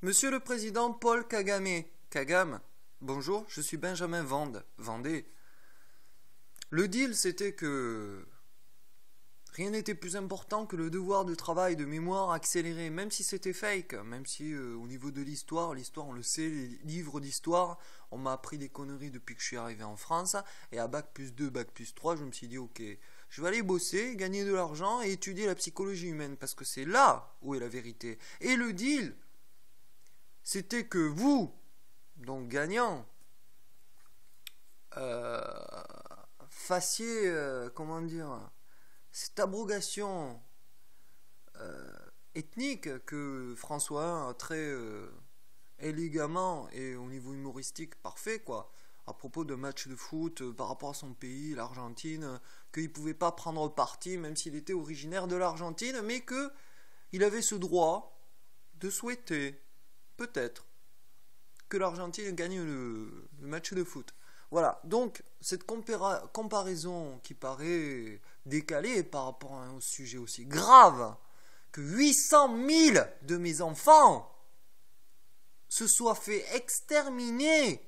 Monsieur le Président Paul Kagame, bonjour, je suis Benjamin Vendée. Le deal, c'était que rien n'était plus important que le devoir de travail, de mémoire accéléré, même si c'était fake, même si au niveau de l'histoire, on le sait, les livres d'histoire, on m'a appris des conneries depuis que je suis arrivé en France, et à Bac+2, Bac+3, je me suis dit, ok, je vais aller bosser, gagner de l'argent et étudier la psychologie humaine, parce que c'est là où est la vérité. Et le deal, c'était que vous, donc gagnant, fassiez, cette abrogation ethnique que François a très élégamment et au niveau humoristique parfait, quoi, à propos d'un match de foot par rapport à son pays, l'Argentine, qu'il ne pouvait pas prendre parti, même s'il était originaire de l'Argentine, mais qu'il avait ce droit de souhaiter, peut-être, que l'Argentine gagne le match de foot. Voilà, donc cette comparaison qui paraît décalée par rapport à un sujet aussi grave que 800 000 de mes enfants se soient fait exterminer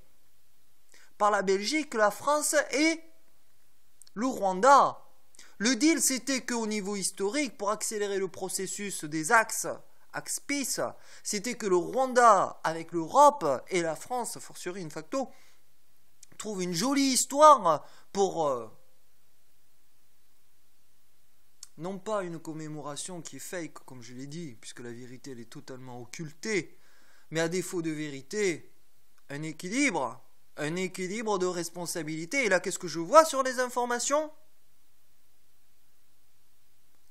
par la Belgique, la France et le Rwanda. Le deal, c'était qu'au niveau historique, pour accélérer le processus des axes Peace, c'était que le Rwanda, avec l'Europe et la France, fortiori in facto, trouve une jolie histoire pour non pas une commémoration qui est fake, comme je l'ai dit, puisque la vérité elle est totalement occultée, mais à défaut de vérité, un équilibre de responsabilité. Et là, qu'est-ce que je vois sur les informations?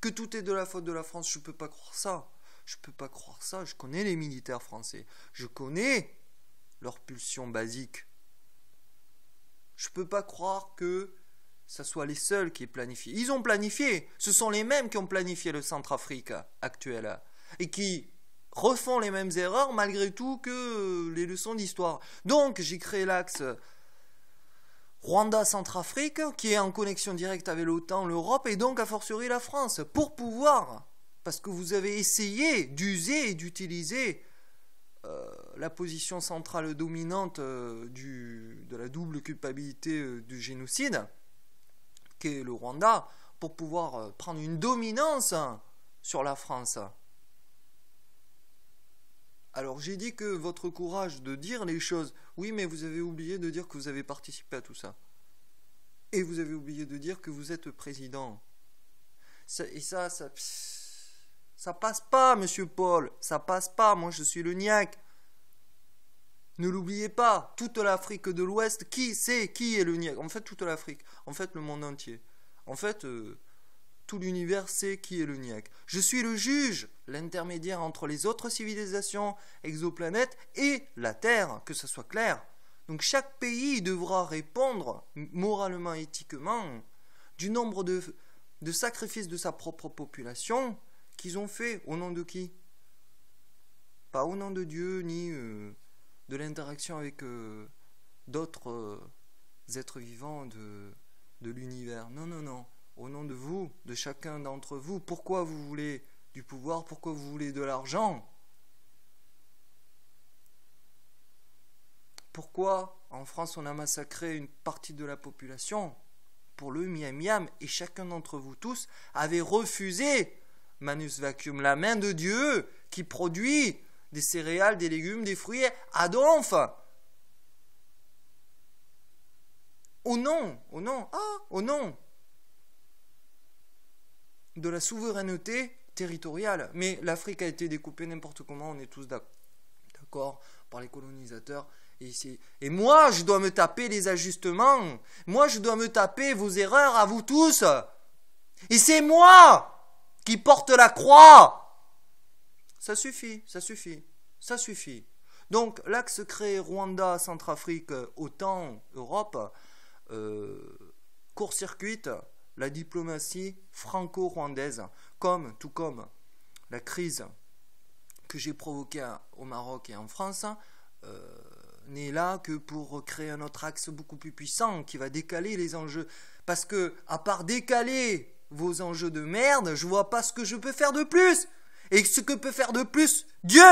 Que tout est de la faute de la France, je ne peux pas croire ça. Je connais les militaires français, je connais leurs pulsions basiques. Je ne peux pas croire que ça soit les seuls qui aient planifié. Ils ont planifié, ce sont les mêmes qui ont planifié le Centrafrique actuel et qui refont les mêmes erreurs malgré tout que les leçons d'histoire. Donc j'ai créé l'axe Rwanda-Centrafrique qui est en connexion directe avec l'OTAN, l'Europe et donc a fortiori la France pour pouvoir, parce que vous avez essayé d'user et d'utiliser la position centrale dominante de la double culpabilité du génocide, qu'est le Rwanda, pour pouvoir prendre une dominance sur la France. Alors j'ai dit que votre courage de dire les choses, oui mais vous avez oublié de dire que vous avez participé à tout ça. Et vous avez oublié de dire que vous êtes président. Ça passe pas, monsieur Paul, ça passe pas, moi je suis le niaque. Ne l'oubliez pas, toute l'Afrique de l'Ouest, qui est le niaque? En fait, toute l'Afrique, en fait, le monde entier. En fait, tout l'univers sait qui est le niaque. Je suis le juge, l'intermédiaire entre les autres civilisations, exoplanètes et la Terre, que ce soit clair. Donc chaque pays devra répondre, moralement, éthiquement, du nombre de sacrifices de sa propre population qu'ils ont fait. Au nom de qui? Pas au nom de Dieu, ni de l'interaction avec d'autres êtres vivants de l'univers. Non, non, non. Au nom de vous, de chacun d'entre vous. Pourquoi vous voulez du pouvoir? Pourquoi vous voulez de l'argent? Pourquoi en France on a massacré une partie de la population pour le miam miam et chacun d'entre vous tous avait refusé Manus Vacuum, la main de Dieu qui produit des céréales, des légumes, des fruits à donf. Au nom de la souveraineté territoriale. Mais l'Afrique a été découpée n'importe comment, on est tous d'accord, par les colonisateurs. Et moi, je dois me taper les ajustements. Moi, je dois me taper vos erreurs à vous tous. Et c'est moi qui porte la croix. Ça suffit. Donc, l'axe créé Rwanda, Centrafrique, OTAN, Europe, court-circuite la diplomatie franco-rwandaise, tout comme la crise que j'ai provoquée au Maroc et en France, n'est là que pour créer un autre axe beaucoup plus puissant qui va décaler les enjeux. Parce que, à part décaler vos enjeux de merde, je vois pas ce que je peux faire de plus. Et ce que peut faire de plus Dieu.